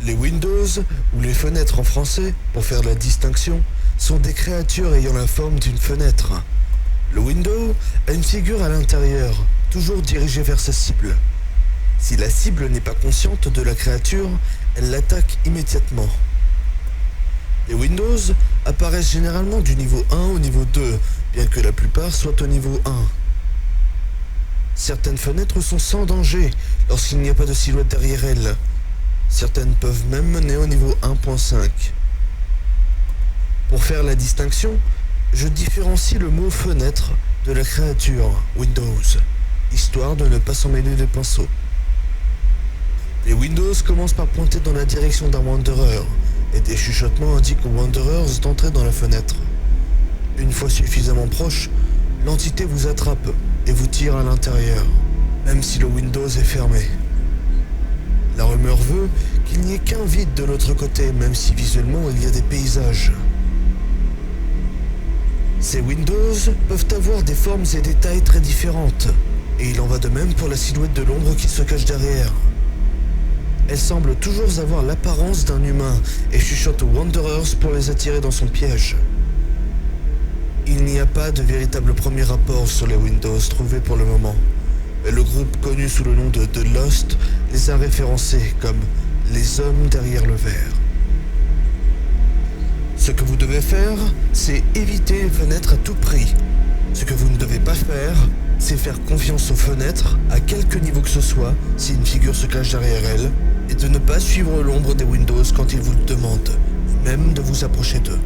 Les windows, ou les fenêtres en français, pour faire la distinction, sont des créatures ayant la forme d'une fenêtre. Le window a une figure à l'intérieur, toujours dirigée vers sa cible. Si la cible n'est pas consciente de la créature, elle l'attaque immédiatement. Les windows apparaissent généralement du niveau 1 au niveau 2, bien que la plupart soient au niveau 1. Certaines fenêtres sont sans danger lorsqu'il n'y a pas de silhouette derrière elles. Certaines peuvent même mener au niveau 1.5. Pour faire la distinction, je différencie le mot fenêtre de la créature Windows, histoire de ne pas s'en mêler les pinceaux. Les Windows commencent par pointer dans la direction d'un Wanderer, et des chuchotements indiquent aux Wanderers d'entrer dans la fenêtre. Une fois suffisamment proche, l'entité vous attrape et vous tire à l'intérieur, même si le Windows est fermé. La rumeur veut qu'il n'y ait qu'un vide de l'autre côté, même si visuellement il y a des paysages. Ces Windows peuvent avoir des formes et des tailles très différentes, et il en va de même pour la silhouette de l'ombre qui se cache derrière. Elle semble toujours avoir l'apparence d'un humain et chuchote aux Wanderers pour les attirer dans son piège. Il n'y a pas de véritable premier rapport sur les Windows trouvés pour le moment, mais le groupe connu sous le nom de The Lost les a référencés comme les hommes derrière le verre. Ce que vous devez faire, c'est éviter les fenêtres à tout prix. Ce que vous ne devez pas faire, c'est faire confiance aux fenêtres, à quelque niveau que ce soit, si une figure se cache derrière elles, et de ne pas suivre l'ombre des Windows quand ils vous le demandent, même de vous approcher d'eux.